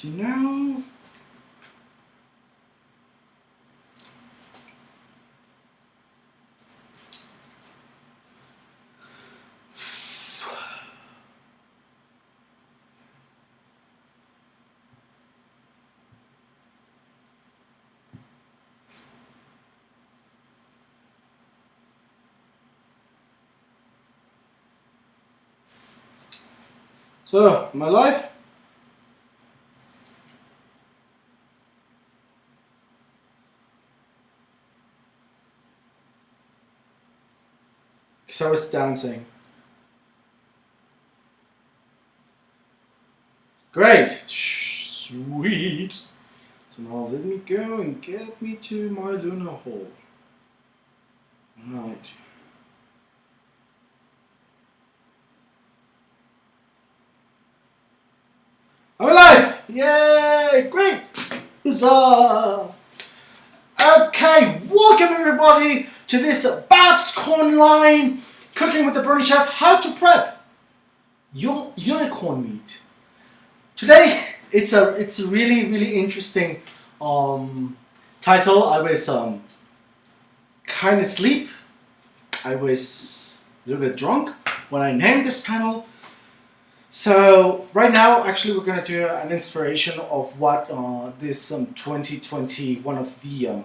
as you know. So, am I live? Because I was dancing. Great! Sweet! So now let me go and get me to my lunar hole. Right. I'm alive! Yay! Great! Huzzah! Okay, welcome everybody to this BABSConline Cooking with the Brony Chef, how to prep your unicorn meat. Today, it's a really interesting title. I was kind of asleep. I was a little bit drunk when I named this panel. So right now, actually, we're going to do an inspiration of what this 2020, one of the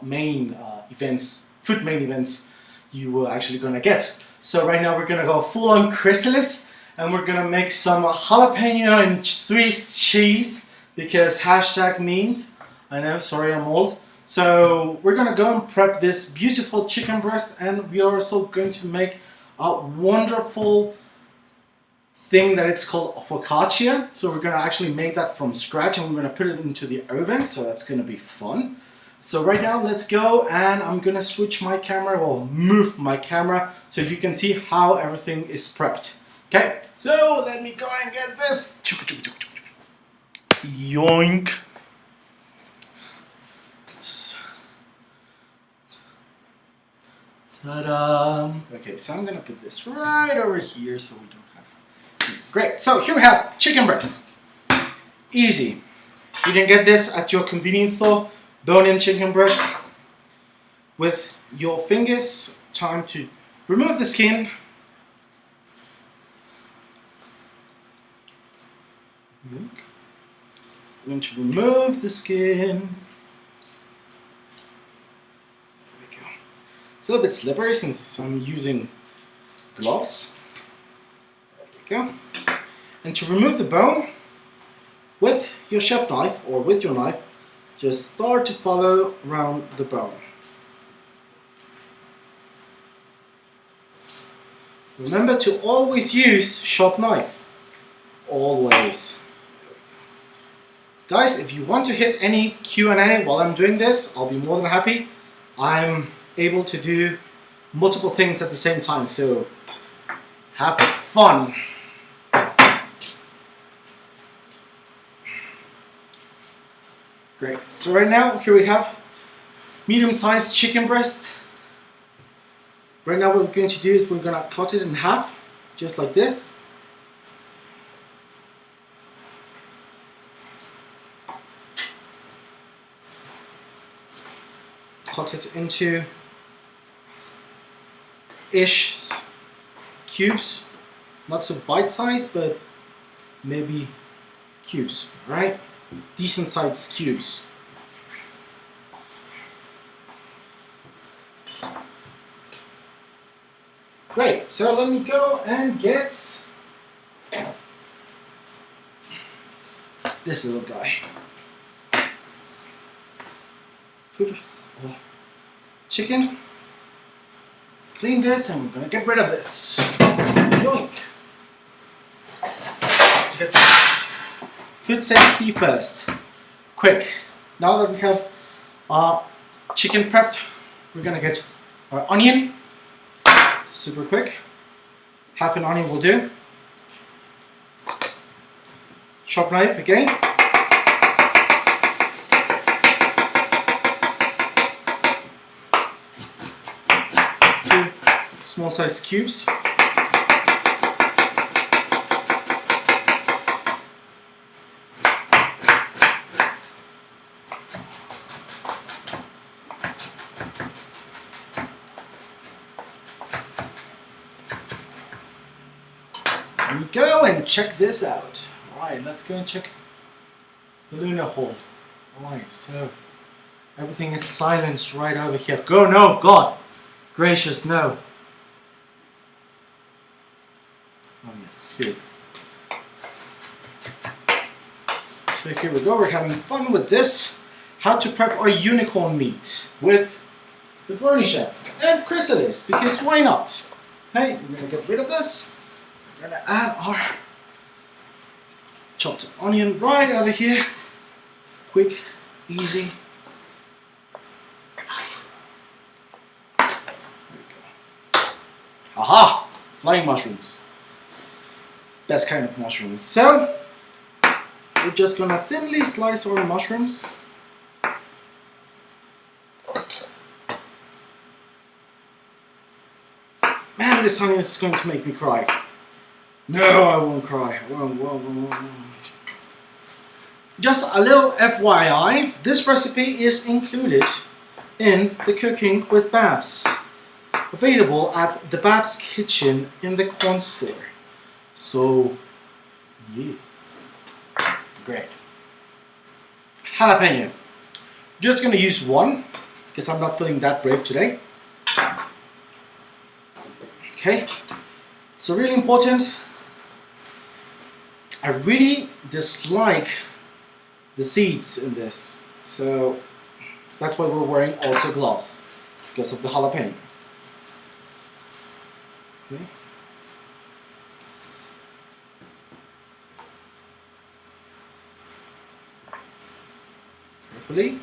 main events, food main events, you were actually going to get. So right now, we're going to go full on chrysalis, and we're going to make some jalapeno and Swiss cheese because hashtag memes. I know, sorry, I'm old. So we're going to go and prep this beautiful chicken breast, and we are also going to make a wonderful thing that it's called focaccia. So we're going to actually make that from scratch, and we're going to put it into the oven, so that's going to be fun. So right now, let's go, and I'm going to switch my camera, or move my camera, so you can see how everything is prepped. Okay, so let me go and get this. Yoink. Ta-da! Okay, so I'm gonna put this right over here so we don't have... Great, so here we have chicken breast. Easy. You can get this at your convenience store. Bone-in chicken breast. With your fingers, time to remove the skin. I'm going to remove the skin. It's a little bit slippery since I'm using gloves. There we go. And to remove the bone, with your chef knife or with your knife, just start to follow around the bone. Remember to always use sharp knife. Always. Guys, if you want to hit any Q&A while I'm doing this, I'll be more than happy. I'm able to do multiple things at the same time, so have fun. Great. So right now, here we have medium-sized chicken breast. Right now what we're going to do is we're going to cut it in half, just like this. Cut it into ish cubes, not so bite-sized, but maybe cubes, right? Decent sized cubes. Great, so let me go and get this little guy. Put chicken. Clean this, and we're gonna get rid of this. Yoink. Get food safety first. Quick. Now that we have our chicken prepped, we're gonna get our onion. Super quick. Half an onion will do. Sharp knife again. Small size cubes. and check this out. Alright, let's go and check the lunar hole. Alright, so everything is silenced right over here. Go, no, God gracious, no. Oh yes, good. So here we go, we're having fun with this. How to prep our unicorn meat with the Brony chef and chrysalis, because why not? Hey, we're gonna get rid of this. We're gonna add our chopped onion right over here. Quick, easy. There we go. Aha! Flying mushrooms. Best kind of mushrooms. So, we're just gonna thinly slice our mushrooms. Man, this onion is going to make me cry. No, I won't cry. I won't. Just a little FYI, this recipe is included in the Cooking with Babs, available at the Babs Kitchen in the corn store. So, yeah. Great. Jalapeno. Just gonna use one because I'm not feeling that brave today. Okay, so really important. I really dislike the seeds in this, so that's why we're wearing also gloves, because of the jalapeno. Okay. Carefully.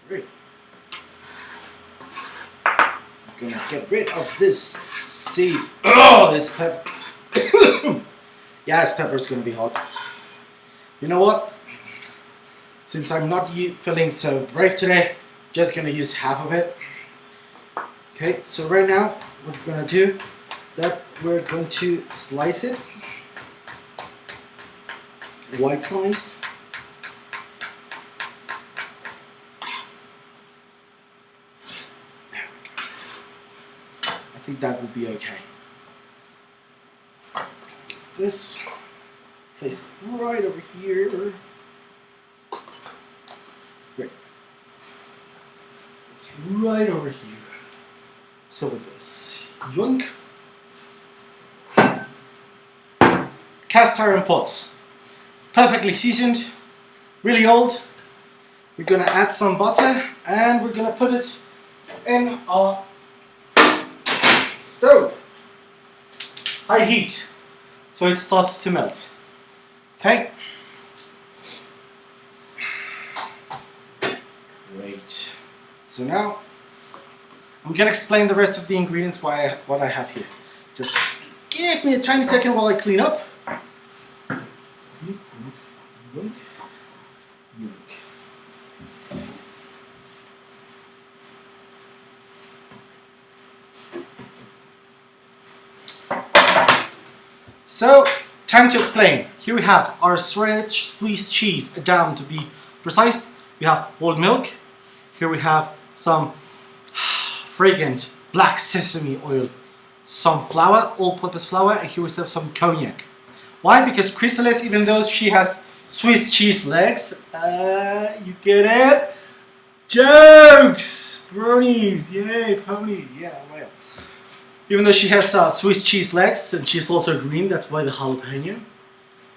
Great. I'm gonna get rid of this seeds. Oh, this pepper. Yeah, this pepper's gonna be hot. You know what? Since I'm not feeling so brave today, just gonna use half of it. Okay, so right now, what we're gonna do, that we're going to slice it. White slice. There we go. I think that will be okay. This, place it right over here. Great. It's right over here. So with this, yoink. Cast iron pots, perfectly seasoned, really old. We're gonna add some butter and we're gonna put it in our stove. High heat, so it starts to melt. Okay. Great. So now I'm gonna explain the rest of the ingredients, what I have here. Just give me a tiny second while I clean up. Yoink. So, time to explain. Here we have our shredded Swiss cheese, down to be precise. We have whole milk. Here we have some fragrant black sesame oil, some flour, all-purpose flour, and here we have some cognac. Why? Because Chrysalis, even though she has Swiss cheese legs, you get it? Jokes! Bronies, yay, ponies, yeah, well. Even though she has Swiss cheese legs, and she's also green, that's why the jalapeno.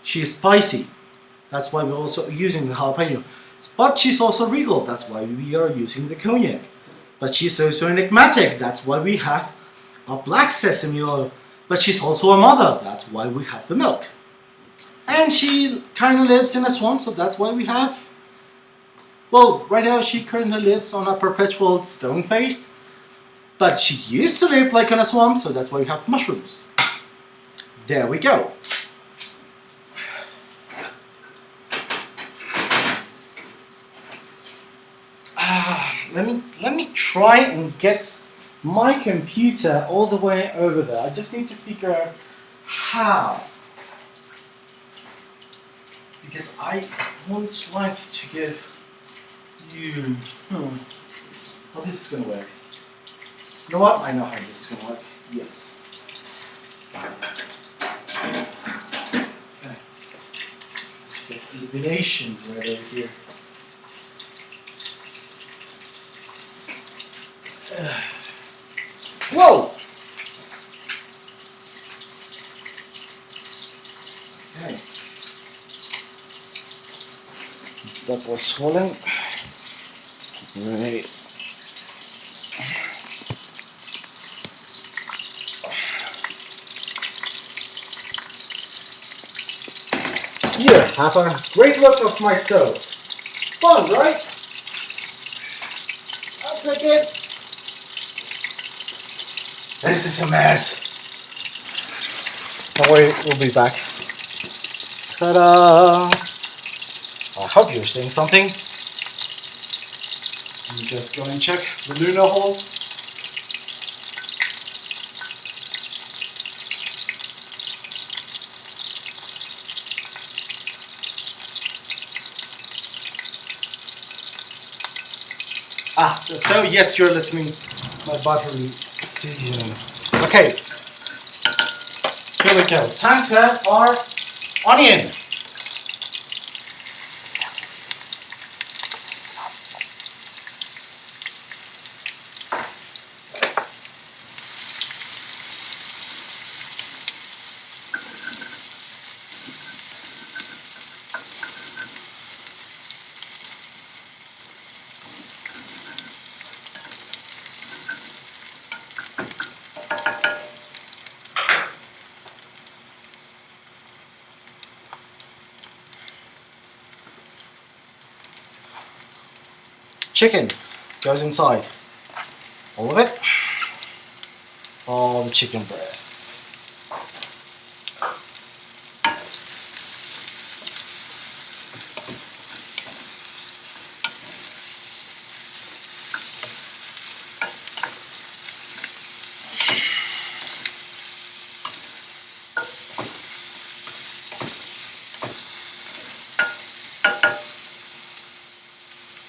She is spicy, that's why we're also using the jalapeno. But she's also regal, that's why we are using the cognac. But she's also enigmatic, that's why we have a black sesame oil. But she's also a mother, that's why we have the milk. And she kind of lives in a swamp, so that's why we have... Well, right now she currently lives on a perpetual stone face. But she used to live like in a swamp, so that's why we have mushrooms. There we go. Let me try and get my computer all the way over there. I just need to figure out how. Because I won't like to give you how this is gonna work. You know what? I know how this is gonna work. Yes. Okay. Get illumination right over here. Whoa! Okay. That was swollen. Right. Here, have a great look of my stove. Fun, right? That's it. This is a mess. Don't worry, we'll be back. Ta-da! I hope you're seeing something. Let me just go and check the lunar hole. So yes, you're listening. My battery season. Okay. Here we go. Time to add our onion. Chicken goes inside. All of it. All the chicken breast.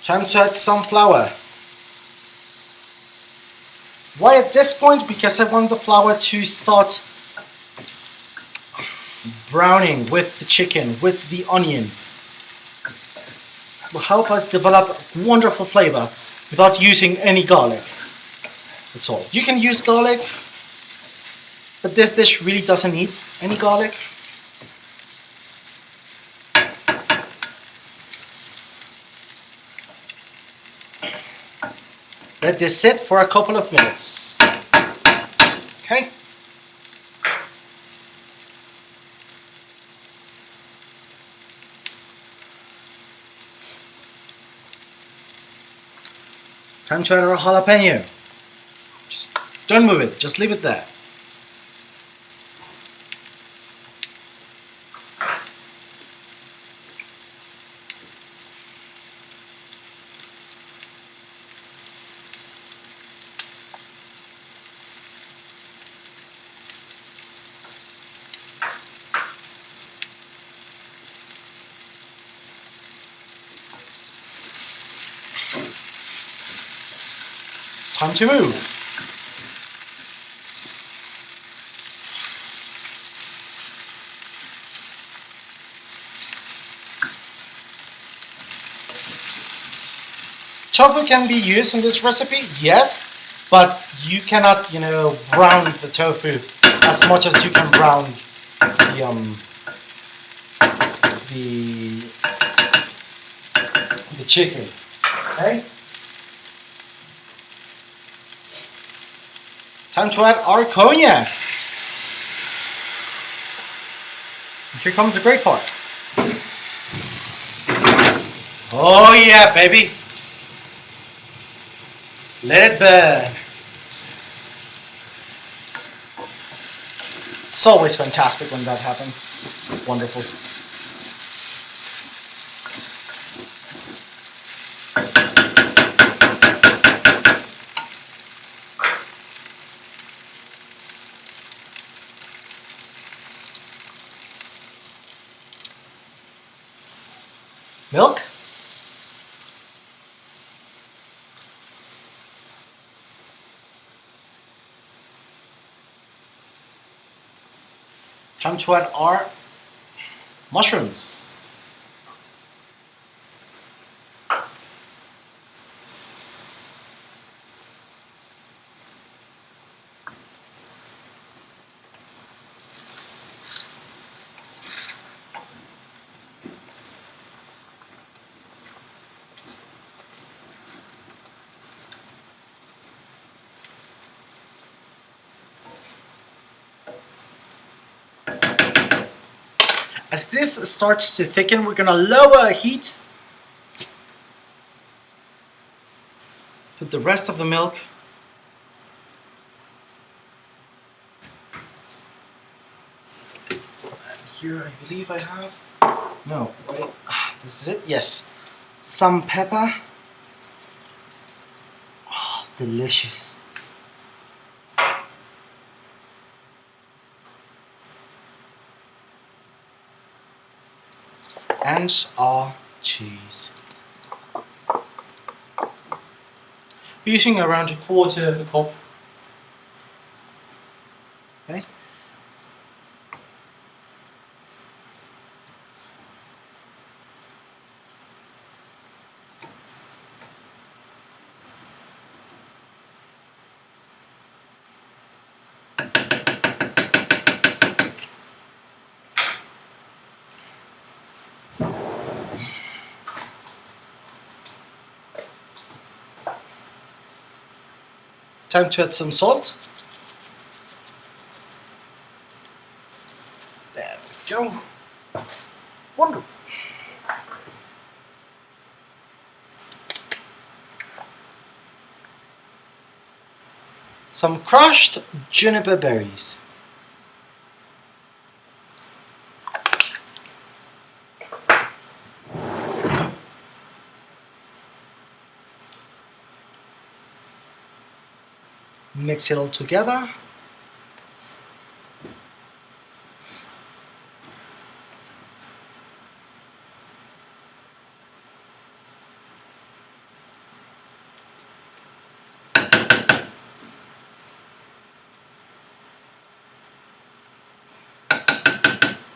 Time to add some flour. Why at this point? Because I want the flour to start browning with the chicken, with the onion. It will help us develop wonderful flavor without using any garlic. That's all. You can use garlic, but this dish really doesn't need any garlic. Let this sit for a couple of minutes. Okay. Time to add our jalapeno. Just don't move it, just leave it there. Time to move. Tofu can be used in this recipe, yes, but you cannot, brown the tofu as much as you can brown the chicken. Okay. Time to add our cognac. Here comes the great part. Oh yeah, baby. Let it burn. It's always fantastic when that happens. Wonderful. Milk? Time to add our mushrooms. As this starts to thicken, we're gonna lower heat. Put the rest of the milk. And here I believe I have, no, wait, this is it, yes. Some pepper. Oh, delicious. And our cheese. We're using around 1/4 of a cup. Okay. Time to add some salt. There we go. Wonderful. Some crushed juniper berries. Mix it all together.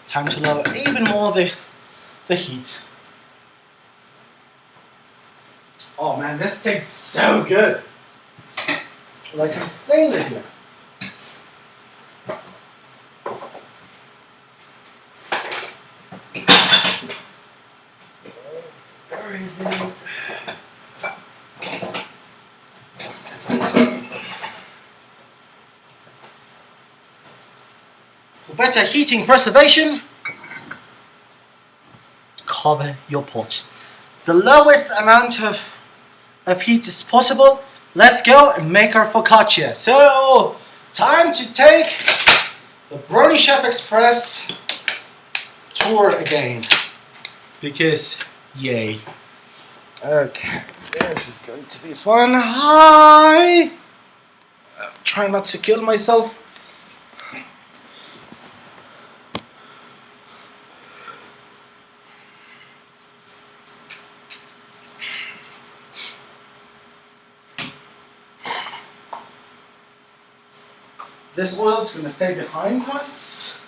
Time to lower even more the heat. Oh man, this tastes so good. Like insanely good. Where is it? For better heating preservation, cover your pot. The lowest amount of heat is possible. Let's go and make our focaccia. So, time to take the Brony Chef Express tour again. Because, yay. Okay, this is going to be fun. Hi! Try not to kill myself. This oil is going to stay behind us.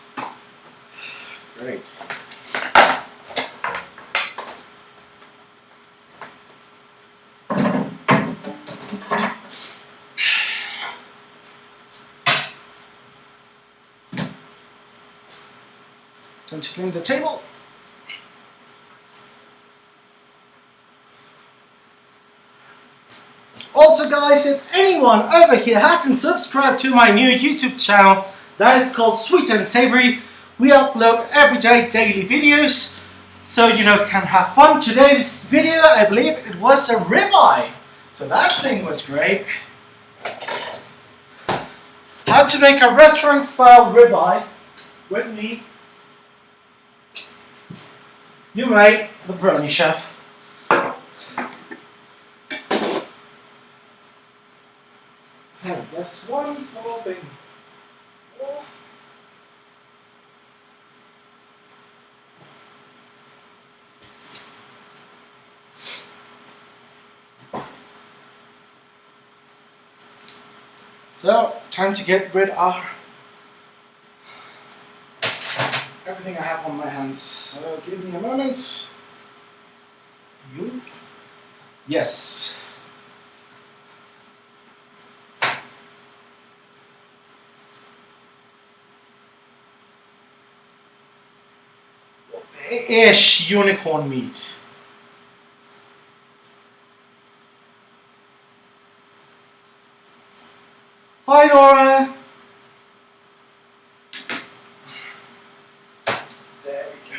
Great. Time to clean the table. Also guys, if anyone over here hasn't subscribed to my new YouTube channel, that is called Sweet and Savory, we upload everyday daily videos, so you know, can have fun. Today's video, I believe it was a ribeye, so that thing was great. How to make a restaurant style ribeye with me, you made the Brony Chef. Oh, just one small thing. Oh. So, time to get rid of everything I have on my hands. So give me a moment. Yes. Ish unicorn meat. Hi Nora. There we go.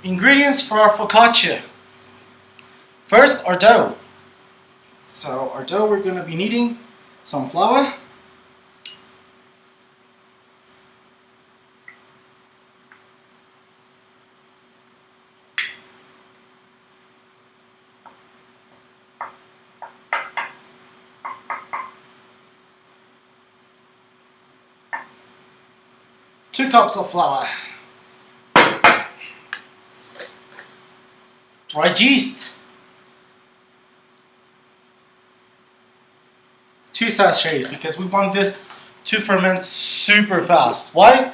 Ingredients for our focaccia. First, our dough. So our dough, we're going to be needing some flour, 2 cups of flour, dried yeast, 2 sachets, because we want this to ferment super fast. Why?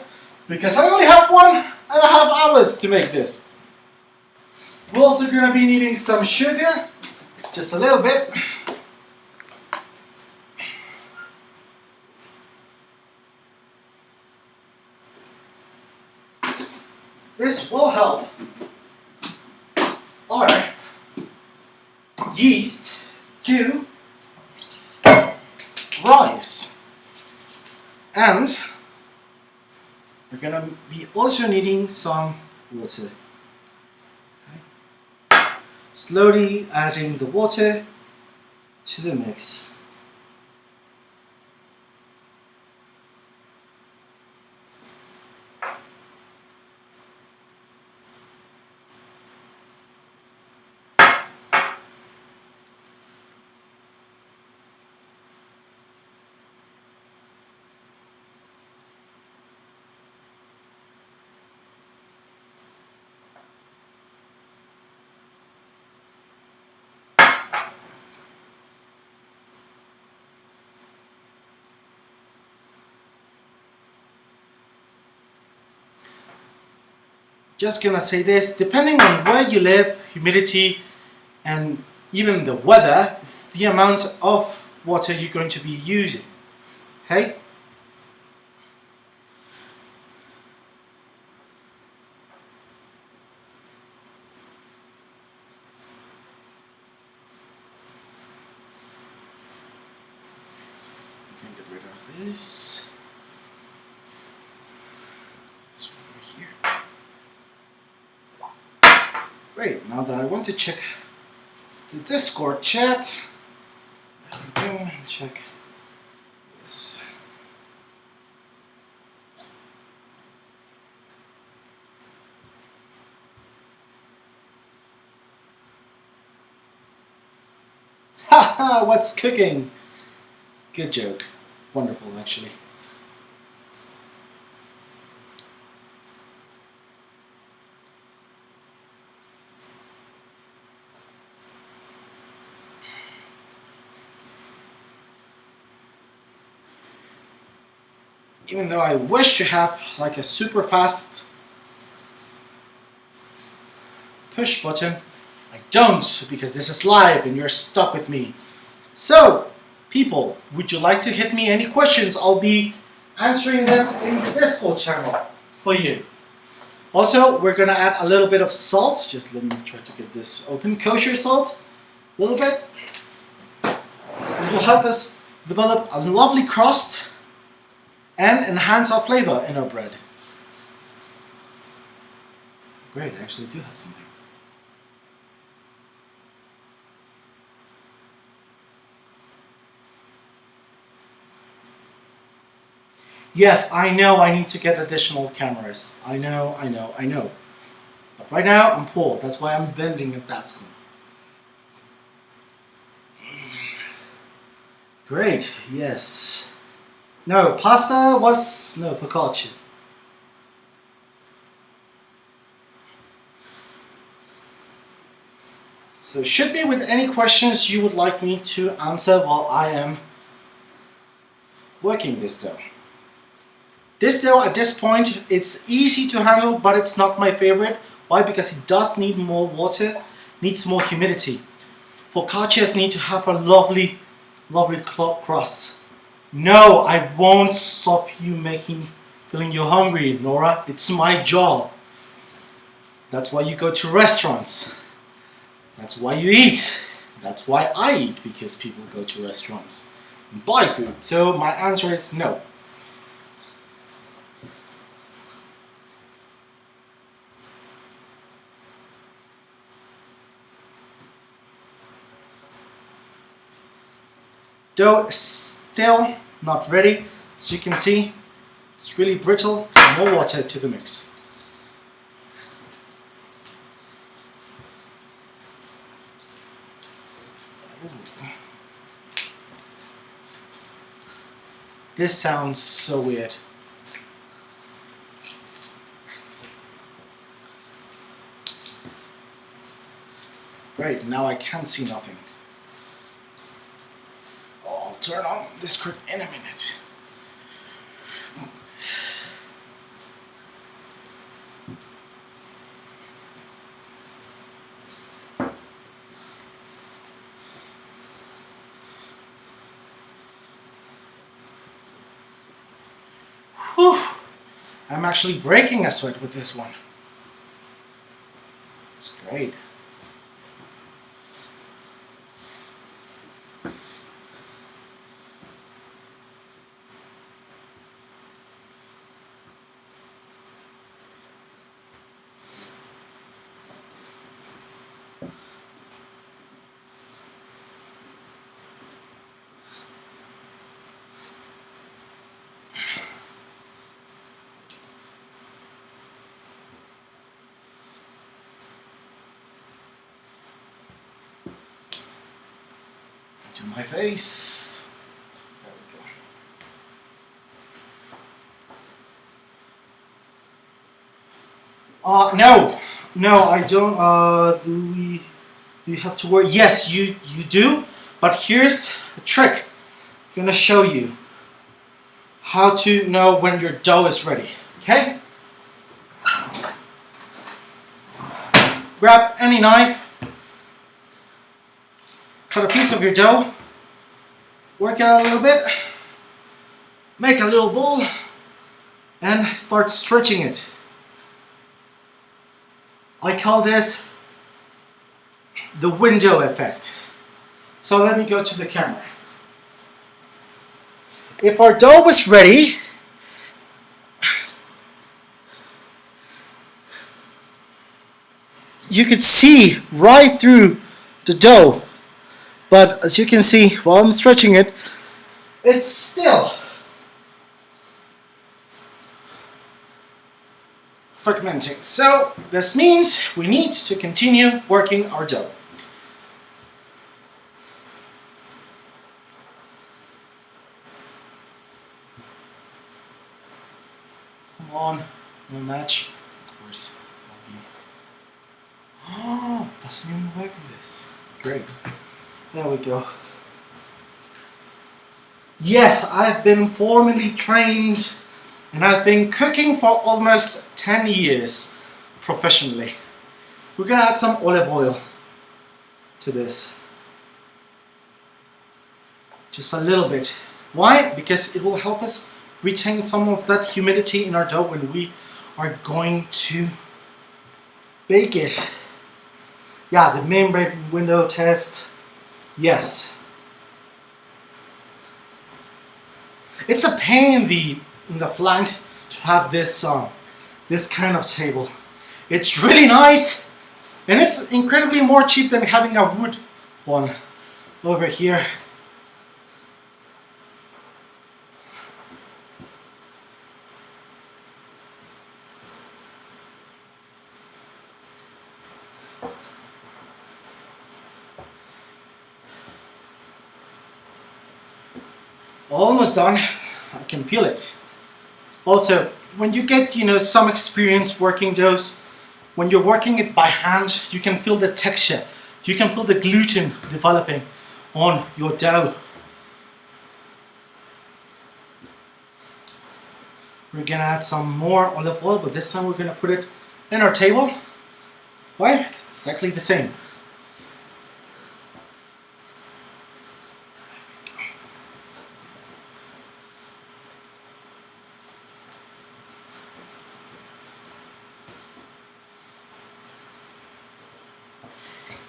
Because I only have 1.5 hours to make this. We're also going to be needing some sugar, just a little bit. This will help our yeast to rise. And we're going to be also needing some water. Okay. Slowly adding the water to the mix. Just gonna say this, depending on where you live, humidity and even the weather, it's the amount of water you're going to be using. Okay? We can get rid of this. This over here. Great, now that I want to check the Discord chat, there we go, and check this. Haha, what's cooking? Good joke. Wonderful, actually. Even though I wish to have like a super fast push button, I don't, because this is live and you're stuck with me. So, people, would you like to hit me any questions? I'll be answering them in the Discord channel for you. Also, we're gonna add a little bit of salt. Just let me try to get this open. Kosher salt, a little bit. This will help us develop a lovely crust and enhance our flavor in our bread. Great, I actually do have something. Yes, I know I need to get additional cameras. I know. But right now, I'm poor. That's why I'm bending at BABSConline. Great, yes. No, pasta was... no, focaccia. So should be with any questions you would like me to answer while I am working this dough. This dough at this point, it's easy to handle, but it's not my favorite. Why? Because it does need more water, needs more humidity. Focaccias need to have a lovely crust. No, I won't stop you feeling you hungry, Nora. It's my job. That's why you go to restaurants. That's why you eat. That's why I eat, because people go to restaurants and buy food. So my answer is no. Dough is still not ready. As you can see, it's really brittle. More water to the mix. This sounds so weird. Great, now I can see nothing. I'll turn on this script in a minute. Whew. I'm actually breaking a sweat with this one. It's great. To my face. There we go. No, I don't. Do you have to worry? Yes, you do. But here's a trick. I'm gonna show you how to know when your dough is ready. Okay? Grab any knife. Cut a piece of your dough, work it out a little bit, make a little ball, and start stretching it. I call this the window effect. So let me go to the camera. If our dough was ready, you could see right through the dough. But as you can see, while I'm stretching it, it's still fragmenting. So this means we need to continue working our dough. Come on, no match. Of course. Oh, doesn't even work with this. Great. There we go. Yes, I've been formally trained and I've been cooking for almost 10 years professionally. We're gonna add some olive oil to this. Just a little bit. Why? Because it will help us retain some of that humidity in our dough when we are going to bake it. Yeah, the membrane window test. Yes. It's a pain in the flank to have this kind of table. It's really nice, and it's incredibly more cheap than having a wood one over here. Almost done. I can peel it. Also, when you get, some experience working doughs, when you're working it by hand, you can feel the texture. You can feel the gluten developing on your dough. We're gonna add some more olive oil, but this time we're gonna put it in our table. Why? It's exactly the same.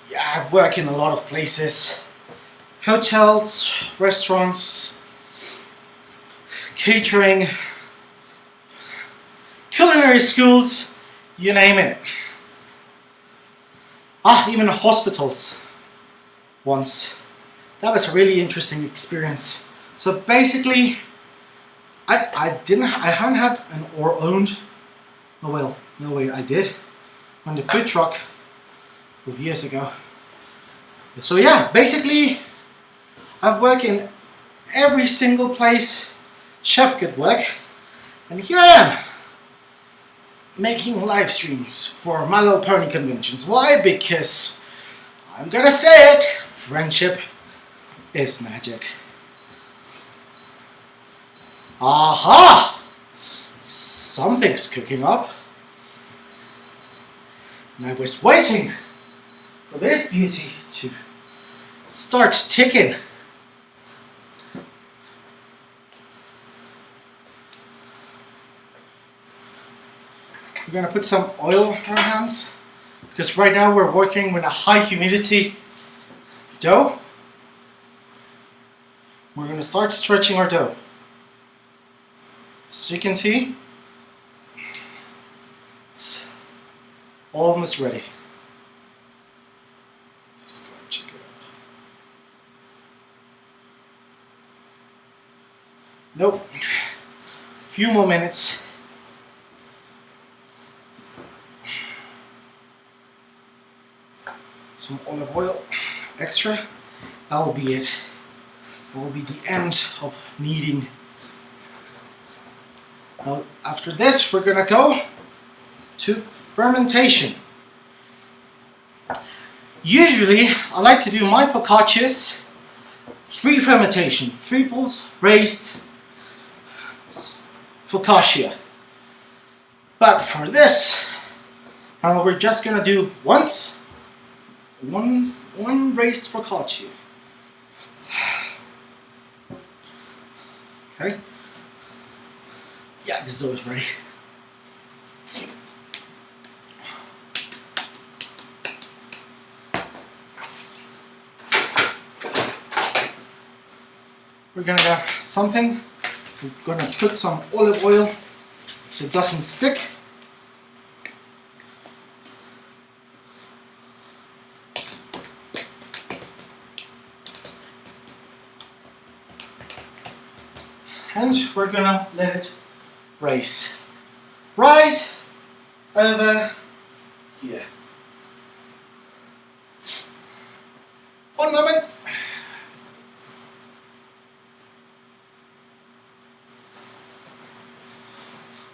Yeah, I've worked in a lot of places. Hotels, restaurants, catering, culinary schools, you name it. Even hospitals once. That was a really interesting experience. So basically, I haven't had an or owned, no wait, I did, on the food truck years ago. So yeah, basically I've worked in every single place chef could work, and here I am making live streams for My Little Pony conventions. Why? Because I'm gonna say it, friendship is magic. Aha! Something's cooking up, and I was waiting for this beauty to start ticking. We're going to put some oil on our hands, because right now we're working with a high humidity dough. We're going to start stretching our dough. As you can see, it's almost ready. Let's go and check it out. Nope. A few more minutes. Some olive oil extra. That will be it. That will be the end of kneading. Now, after this, we're gonna go to fermentation. Usually, I like to do my focaccias 3 fermentation, triples raised focaccia. But for this, we're just gonna do one raised focaccia. Okay. Yeah, this dough is ready. We're gonna get something. We're gonna put some olive oil so it doesn't stick. And we're gonna let it raise right over here. One moment.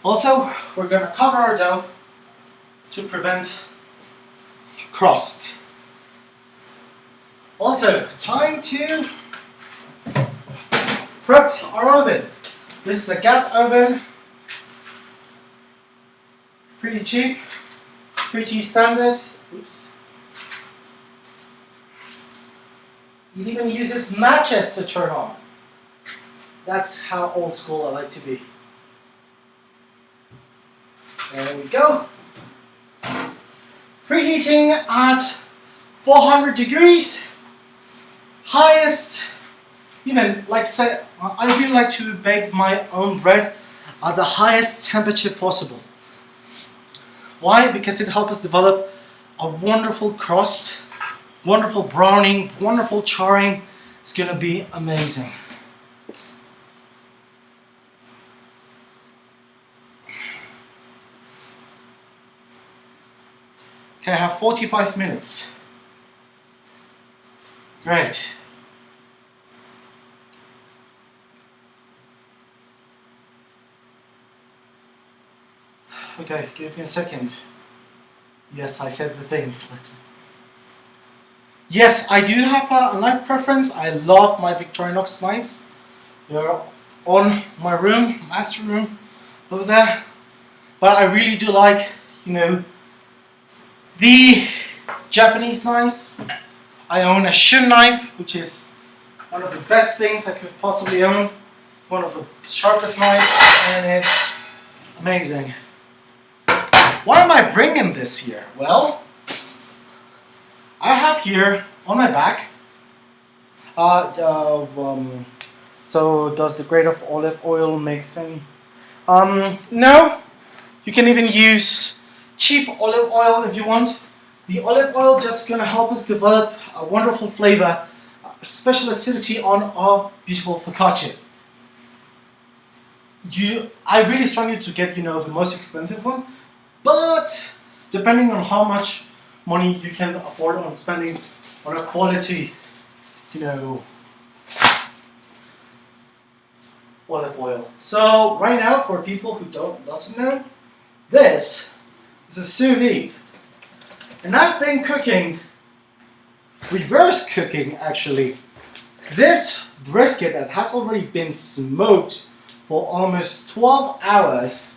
Also, we're gonna cover our dough to prevent crust. Also, time to prep our oven. This is a gas oven, pretty cheap, pretty standard. Oops. It even uses matches to turn on. That's how old school I like to be. There we go. Preheating at 400 degrees. Highest. Even like say, I really like to bake my own bread at the highest temperature possible. Why? Because it helps us develop a wonderful crust, wonderful browning, wonderful charring. It's gonna be amazing. Okay, I have 45 minutes. Great. Okay, give me a second. Yes, I said the thing. Yes, I do have a knife preference. I love my Victorinox knives. They're on my room, master room, over there. But I really do like, you know, the Japanese knives. I own a Shun knife, which is one of the best things I could possibly own. One of the sharpest knives, and it's amazing. Why am I bringing this here? Well, I have here on my back. So does the grade of olive oil make sense? No. You can even use cheap olive oil if you want. The olive oil just gonna help us develop a wonderful flavor, a special acidity on our beautiful focaccia. I really strongly to get, you know, the most expensive one, but depending on how much money you can afford on spending on a quality, you know, olive oil. So right now, for people who doesn't know, this is a sous vide, and I've been cooking, reverse cooking actually, this brisket that has already been smoked for almost 12 hours.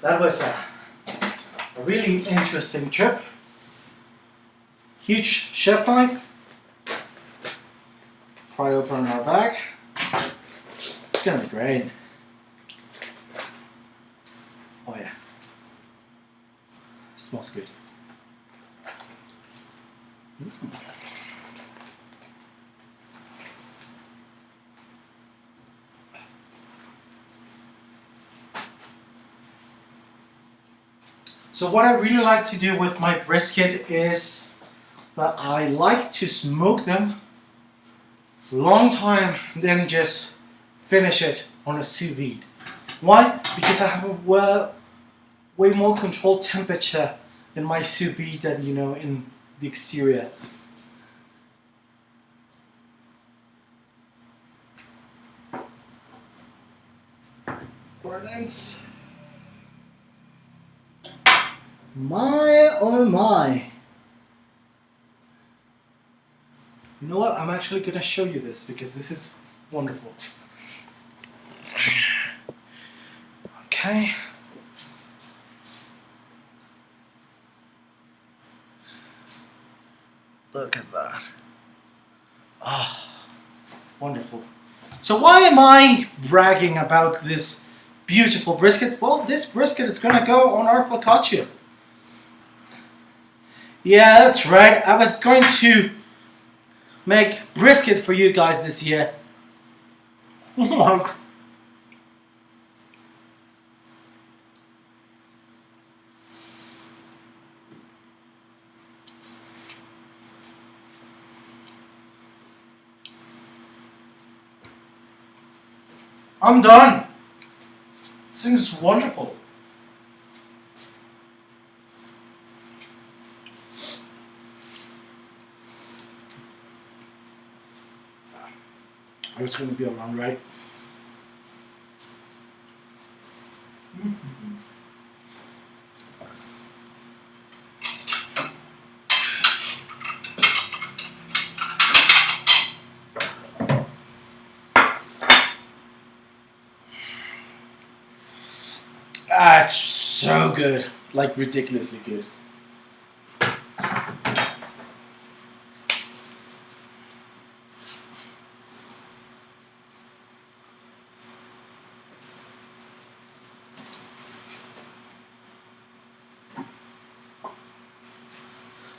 That was a really interesting trip. Huge chef knife. Pry open our bag. It's gonna be great. Oh yeah. Smells good. So what I really like to do with my brisket is that I like to smoke them long time, then just finish it on a sous vide. Why? Because I have a way more controlled temperature in my sous vide than, you know, in the exterior. Burdens. My oh my. You know what? I'm actually going to show you this because this is wonderful. Okay. Look at that. Ah, wonderful. So why am I bragging about this beautiful brisket? Well, this brisket is going to go on our focaccia. Yeah, that's right. I was going to make brisket for you guys this year. I'm done. This thing is wonderful. I was going to be around, right? Ah, it's so good. Like ridiculously good.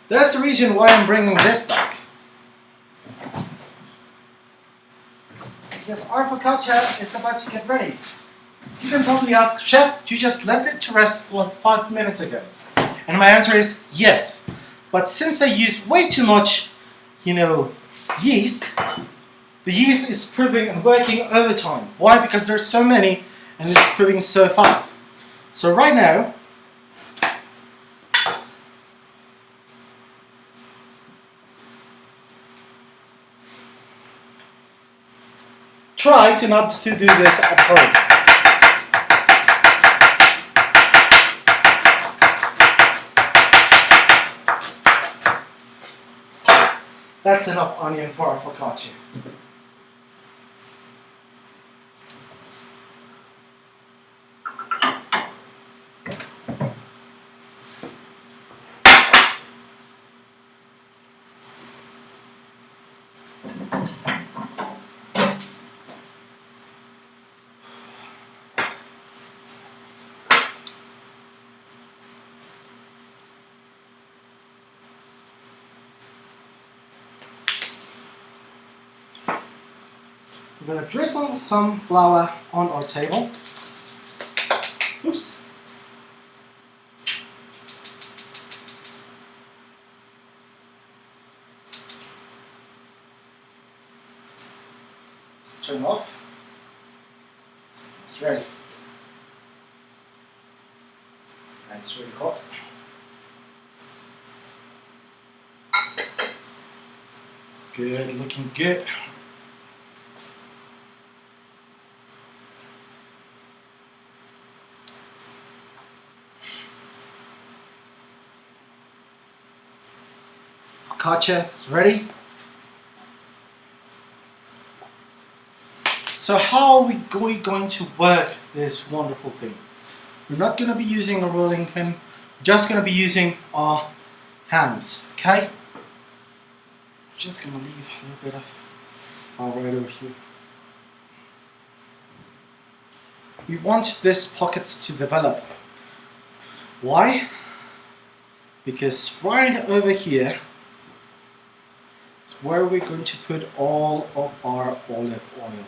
That's the reason why I'm bringing this back. Because our focaccia is about to get ready. You can probably ask, Chef, you just let it to rest for like 5 minutes ago. And my answer is yes. But since I use way too much, yeast, the yeast is proving and working overtime. Why? Because there's so many and it's proving so fast. So right now, try to not to do this at home. That's enough onion for our focaccia. We're going to drizzle some flour on our table. Oops. Let's turn it off. It's ready. It's really hot. It's good, looking good. Focaccia is ready. So how are we going to work this wonderful thing? We're not going to be using a rolling pin, we're just going to be using our hands, okay? Just going to leave a little bit of flour right over here. We want these pockets to develop. Why? Because right over here is where we're going to put all of our olive oil.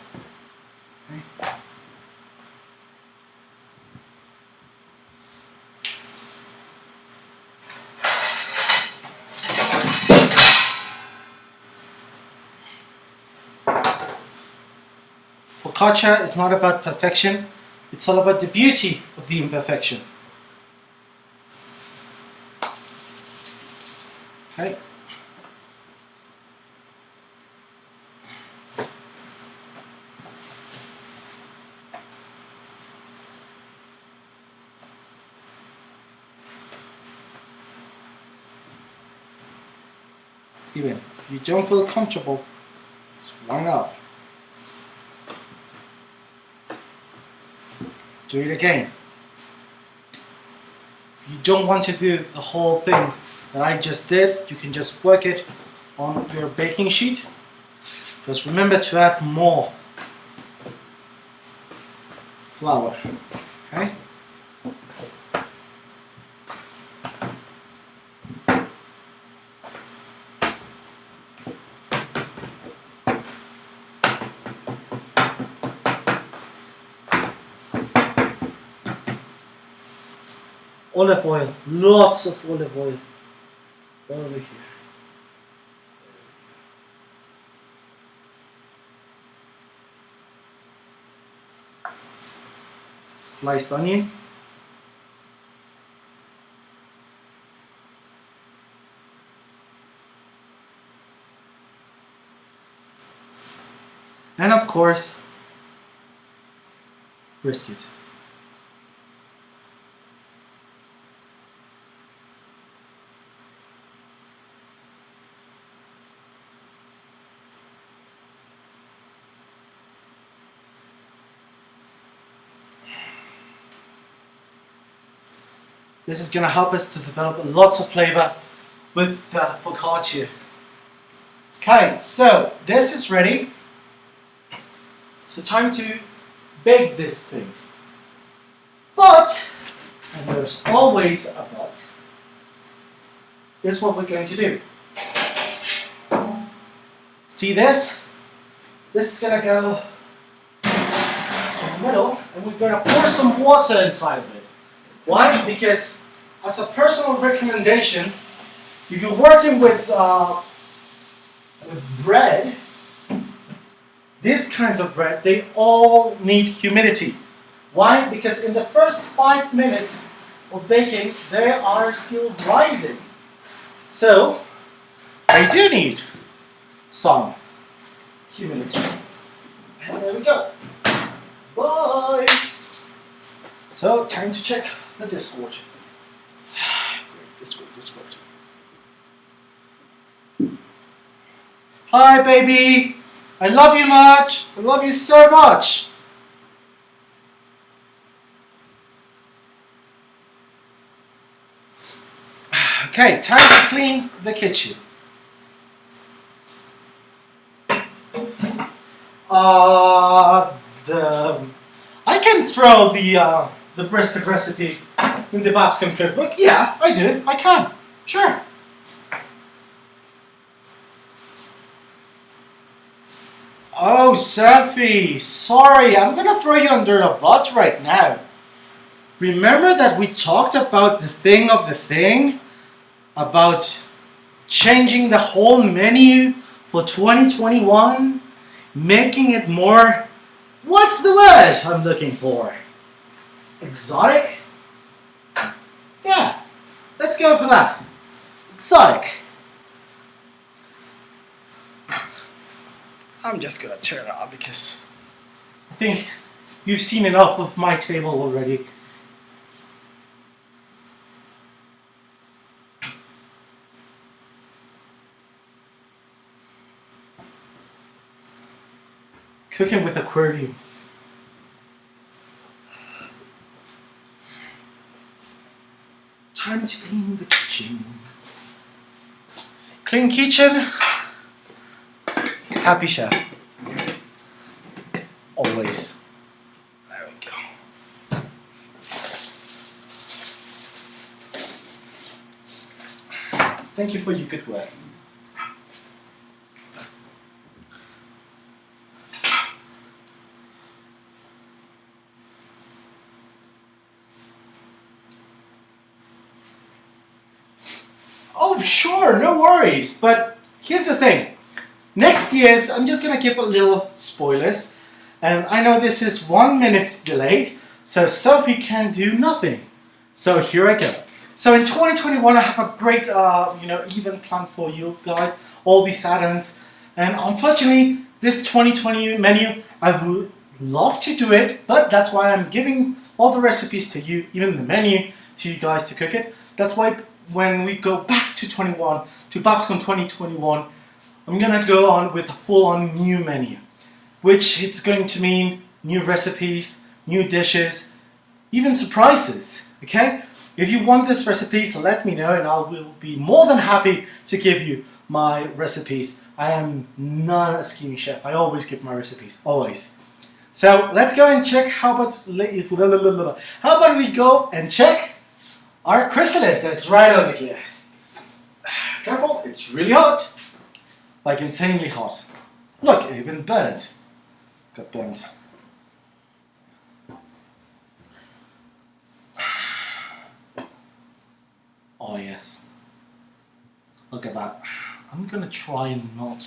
Okay? Focaccia is not about perfection, it's all about the beauty of the imperfection. Okay. Even if you don't feel comfortable, just wind up. Do it again. If you don't want to do the whole thing that I just did, you can just work it on your baking sheet. Just remember to add more flour. Okay? Olive oil, lots of olive oil over here. Sliced onion. And of course, brisket. This is going to help us to develop lots of flavor with the focaccia. Okay, so this is ready. So time to bake this thing. But, and there's always a but, this is what we're going to do. See this? This is going to go middle and we're going to pour some water inside of it. Why? Because as a personal recommendation, if you're working with bread, these kinds of bread, they all need humidity. Why? Because in the first 5 minutes of baking, they are still rising. So, they do need some humidity. And there we go. Bye! So, time to check the Discord. Great, Discord. Hi, baby! I love you much! I love you so much! Okay, time to clean the kitchen. I can throw the brisket recipe in the BABSCon cookbook. Yeah, I do. I can. Sure. Oh, Sophie, sorry, I'm gonna throw you under a bus right now. Remember that we talked about the thing of the thing? About changing the whole menu for 2021? Making it more, what's the word I'm looking for? Exotic? Yeah, let's go for that. Exotic. I'm just gonna turn it on because I think you've seen enough of my table already. Cooking with aquariums. Time to clean the kitchen. Clean kitchen. Happy chef. Always. There we go. Thank you for your good work. Oh, sure, no worries. But here's the thing. Next year's, I'm just going to give a little spoilers. And I know this is 1 minute delayed, so Sophie can do nothing. So here I go. So in 2021, I have a great, event plan for you guys. All these add-ons. And unfortunately, this 2020 menu, I would love to do it, but that's why I'm giving all the recipes to you, even the menu, to you guys to cook it. That's why when we go back to BABSCon 2021, I'm gonna go on with a full-on new menu, which it's going to mean new recipes, new dishes, even surprises, okay? If you want this recipe, so let me know and I will be more than happy to give you my recipes. I am not a scheming chef, I always give my recipes, always. So let's go and check, how about we go and check our chrysalis that's right over here. Careful, it's really hot. Like insanely hot. Look, it even burnt. Got burnt. Oh yes. Look at that. I'm gonna try not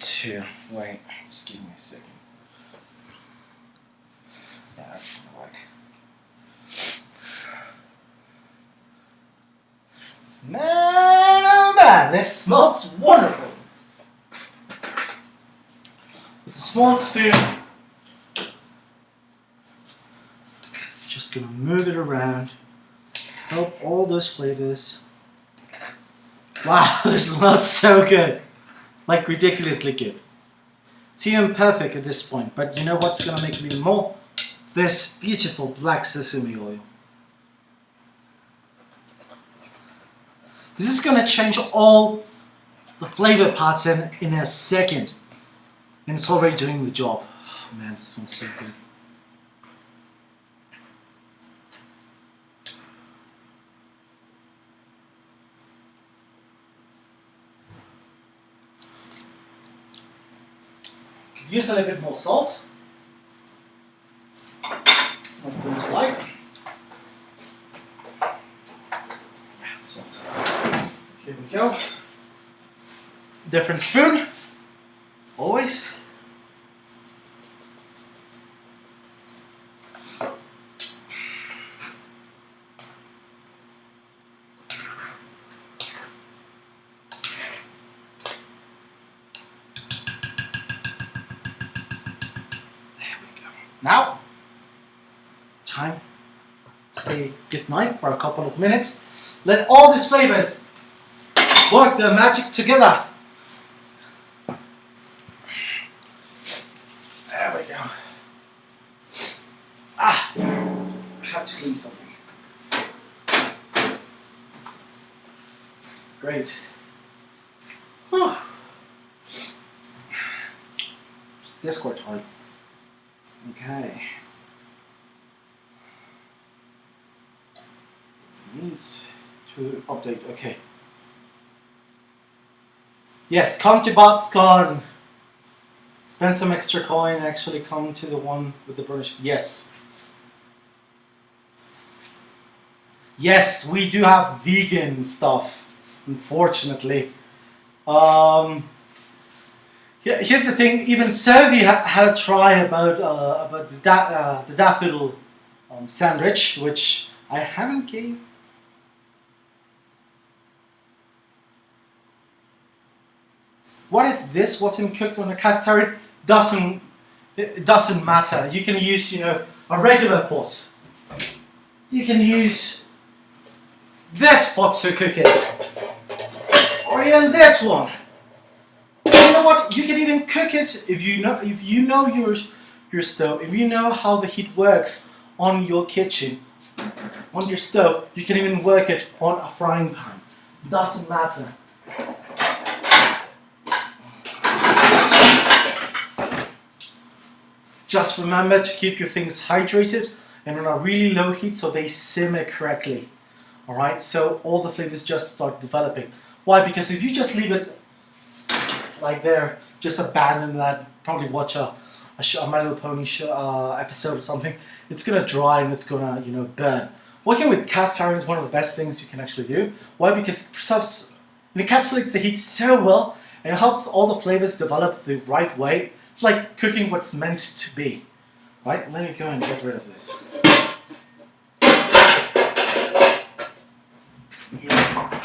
to... Wait, just give me a second. Yeah, that's gonna work. Man, oh man, this smells wonderful. With a small spoon, just gonna move it around, help all those flavors. Wow, this smells so good. Like ridiculously good. It's even perfect at this point, but you know what's gonna make me more? This beautiful black sesame oil. This is gonna change all the flavor pattern in a second. And it's already doing the job. Oh man, this smells so good. Could use a little bit more salt. go. Different spoon, always. Now, time to say goodnight for a couple of minutes. Let all these flavors work their magic together. There we go. Ah, I had to clean something. Great. Whew. Discord time. Okay. Needs to update. Okay. Yes, come to BABSCon. Spend some extra coin. Actually, come to the one with the Brony. Yes. Yes, we do have vegan stuff. Unfortunately. Here's the thing. Even Servi had a try about the daffodil sandwich, which I haven't gave. What if this wasn't cooked on a cast iron? It doesn't matter. You can use, a regular pot. You can use this pot to cook it, or even this one. You know what? You can even cook it if you know your stove. If you know how the heat works on your kitchen, on your stove, you can even work it on a frying pan. Doesn't matter. Just remember to keep your things hydrated and on a really low heat so they simmer correctly. Alright, so all the flavors just start developing. Why? Because if you just leave it like there, just abandon that, probably watch a My Little Pony episode or something, it's gonna dry and it's gonna, burn. Working with cast iron is one of the best things you can actually do. Why? Because it encapsulates the heat so well and it helps all the flavors develop the right way. It's like cooking what's meant to be. Right? Let me go and get rid of this. Yeah.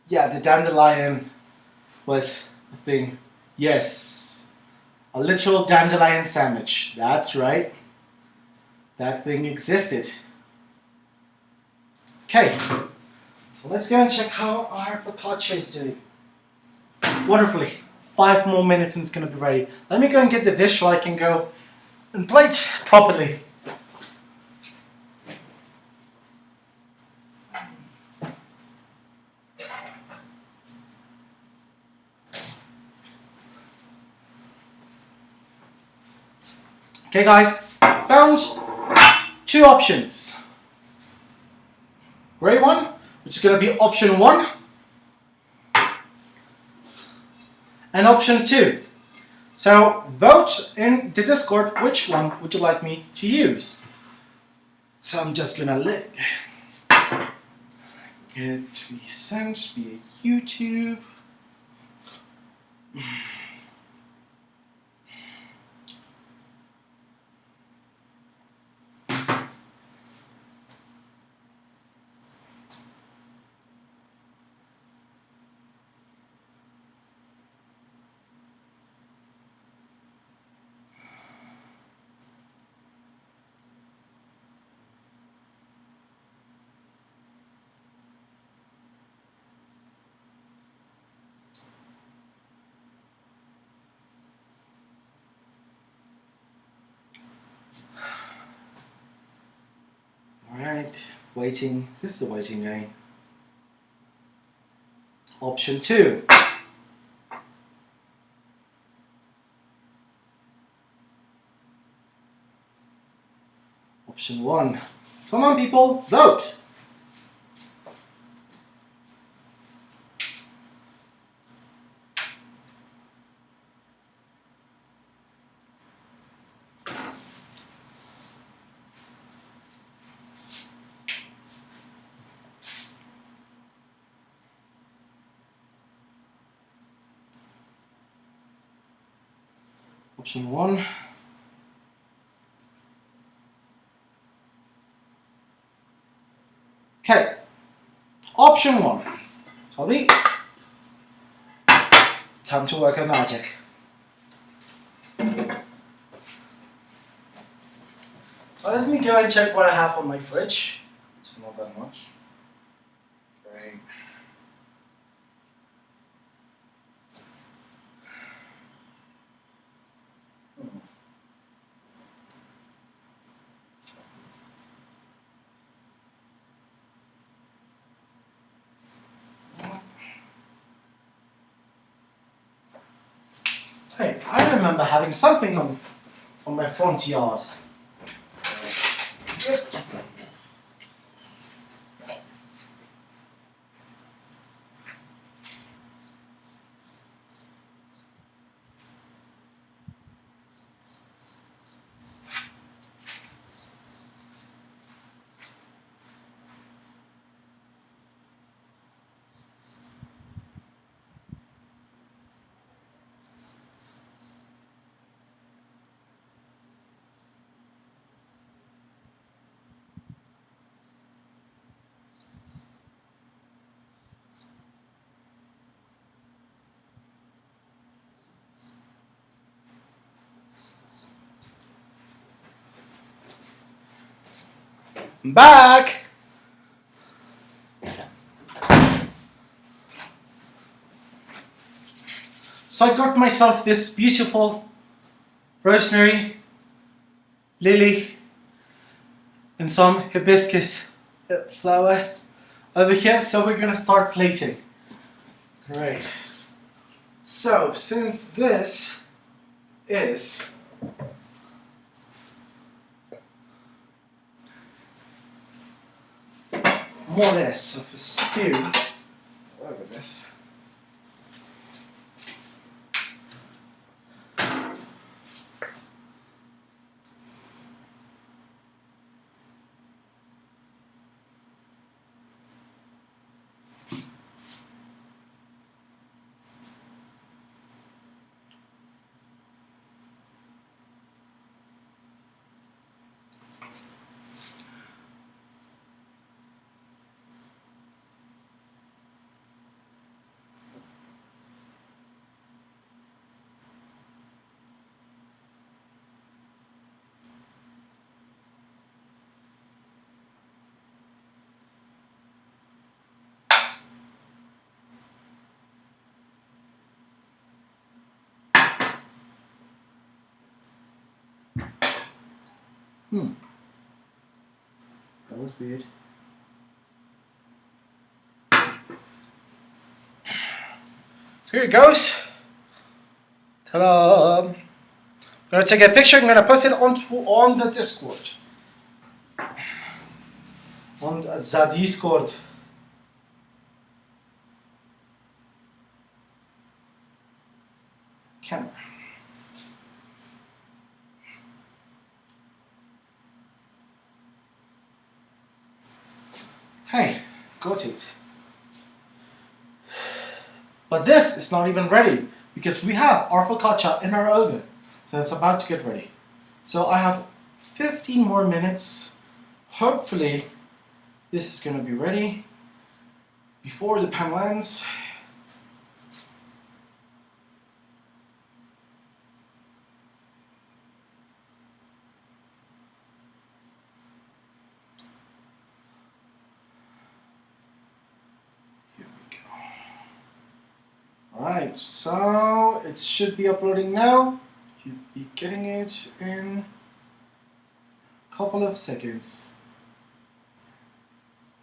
Yeah, the dandelion was a thing. Yes. A literal dandelion sandwich. That's right. That thing existed. Okay. So let's go and check how our focaccia is doing. Wonderfully. 5 more minutes and it's going to be ready. Let me go and get the dish so I can go and plate properly. Okay guys, found 2 options. Grey one, which is going to be option 1, and option 2. So vote in the Discord which one would you like me to use. So I'm just going to get to be sent via YouTube. Alright, waiting. This is the waiting game. Option 2. Option 1. Come on people, vote! Option 1. Okay, option 1. Shall we? Time to work on magic. So let me go and check what I have on my fridge, which is not that much. Great. Hey, I remember having something on my front yard. Yep. I'm back! So I got myself this beautiful rosemary, lily, and some hibiscus flowers over here. So we're gonna start plating. Great. So since this is more or less of a stew, over this. That was weird. Here it goes. Ta-da! I'm gonna take a picture. I'm gonna post it on the Discord. On the Discord. Camera. Hey, got it. But this is not even ready because we have our focaccia in our oven. So it's about to get ready. So I have 15 more minutes. Hopefully this is gonna be ready before the pan lands. Alright, so it should be uploading now. You'll be getting it in a couple of seconds.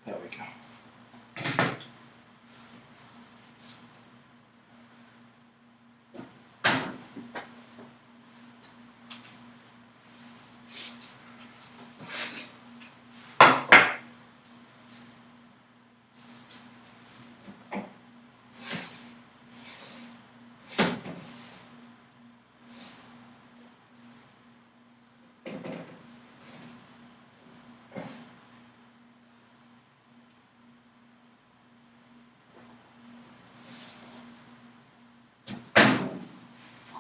There we go.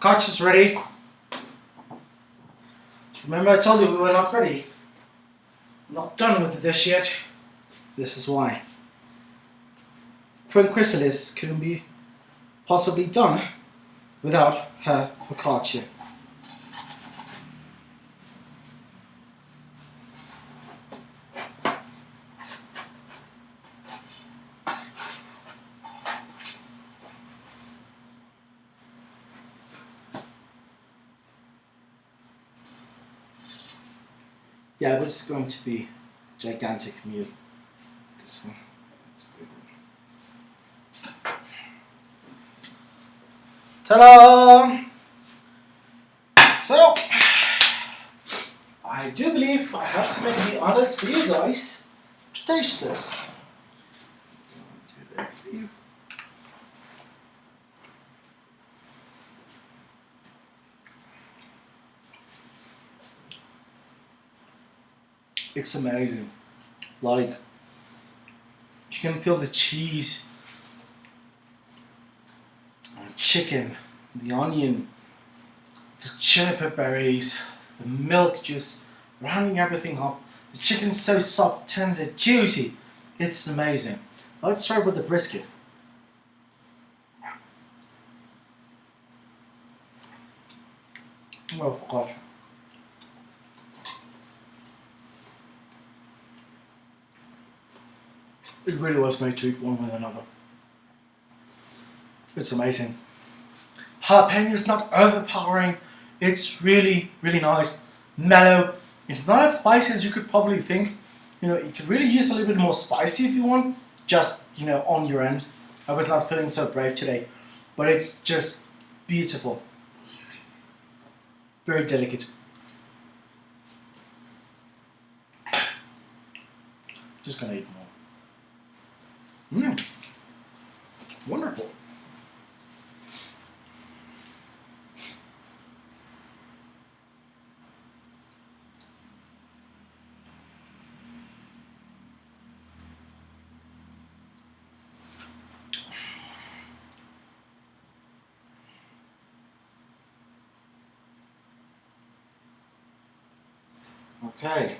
Focaccia's ready. Remember I told you we were not ready? Not done with the dish yet. This is why. Queen Chrysalis couldn't be possibly done without her focaccia. Yeah, this is going to be a gigantic meal. This one. Let's do it. Ta-da! So, I do believe I have to make the honors for you guys to taste this. I'll do that for you. It's amazing. Like, you can feel the cheese, the chicken, the onion, the juniper berries, the milk just rounding everything up. The chicken's so soft, tender, juicy. It's amazing. Let's start with the brisket. Oh, focaccia. It really was made to eat one with another. It's amazing. Jalapeno is not overpowering. It's really, really nice. Mellow. It's not as spicy as you could probably think. You know, you could really use a little bit more spicy if you want. Just, you know, on your end. I was not feeling so brave today. But it's just beautiful. Very delicate. Just gonna eat more. Wonderful. Okay.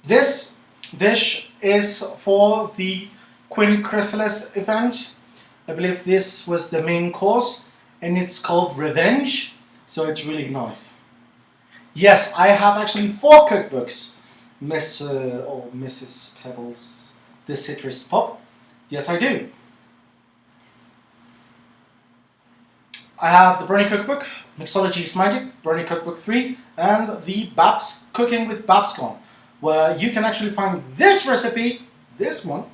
This dish is for the Queen Chrysalis event. I believe this was the main course and it's called Revenge, so it's really nice. Yes, I have actually 4 cookbooks, Miss or Mrs. Pebbles, the Citrus Pop. Yes, I do. I have the Brony Cookbook, Mixology is Magic, Brony Cookbook 3, and the Babs Cooking with BABSCon, where you can actually find this recipe, this one,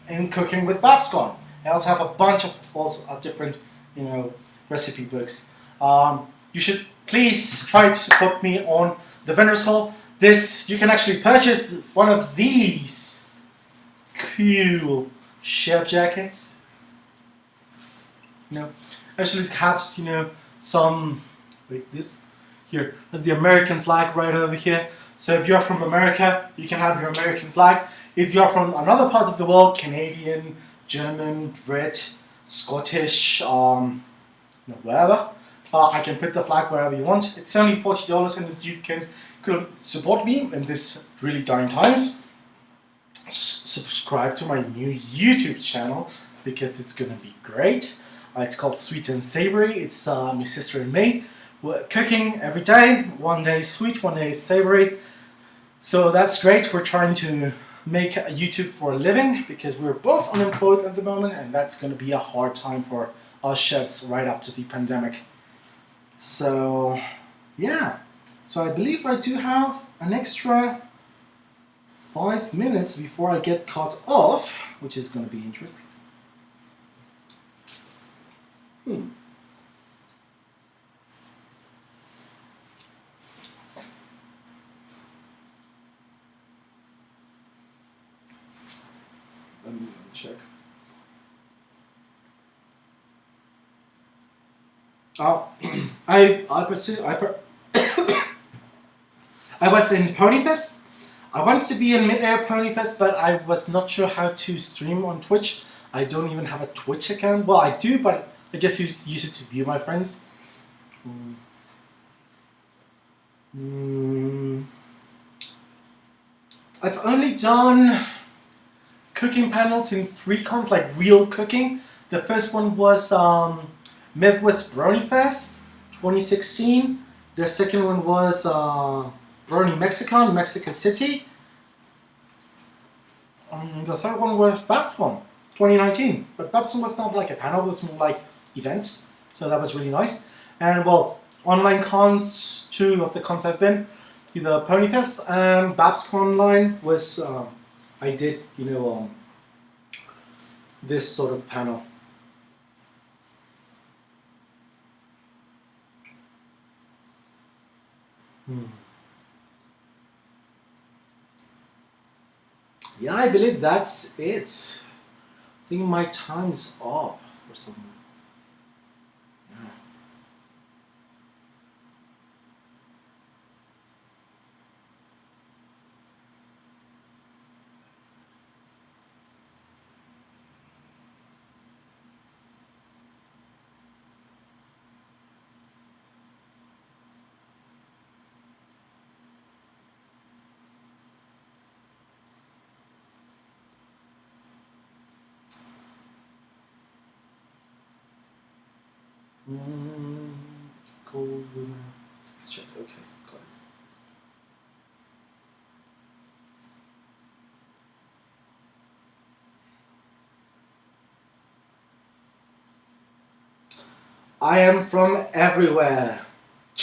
in Cooking with BABSCon. I also have a bunch of different, you know, recipe books. You should please try to support me on the vendors hall. This, you can actually purchase one of these cool chef jackets. You know, actually have, you know, some, wait, this here, there's the American flag right over here. So if you're from America, you can have your American flag. If you're from another part of the world, Canadian, German, Brit, Scottish, wherever, I can put the flag wherever you want. It's only $40 and you can support me in this really dying times. Subscribe to my new YouTube channel because it's gonna be great. It's called Sweet and Savory. It's my sister and me. We're cooking every day. One day is sweet, one day is savory. So that's great. We're trying to make YouTube for a living because we're both unemployed at the moment, and that's going to be a hard time for us chefs right after the pandemic. So yeah, so I believe I do have an extra 5 minutes before I get cut off, which is going to be interesting. Let me check. Oh, I was in Ponyfest. I wanted to be in Mid-Air Ponyfest, but I was not sure how to stream on Twitch. I don't even have a Twitch account. Well, I do, but I just use it to view my friends. I've only done cooking panels in 3 cons, like real cooking. The first one was Midwest Brony Fest 2016. The second one was Brony Mexicon, Mexico City. The third one was BABSCon 2019. But BABSCon was not like a panel, it was more like events. So that was really nice. And well, online cons, 2 of the cons I've been, either Ponyfest and BABSConline was, I did, you know, this sort of panel. Yeah, I believe that's it. I think my time's up for some. Yeah. Golden text check. Okay, got it. I am from everywhere.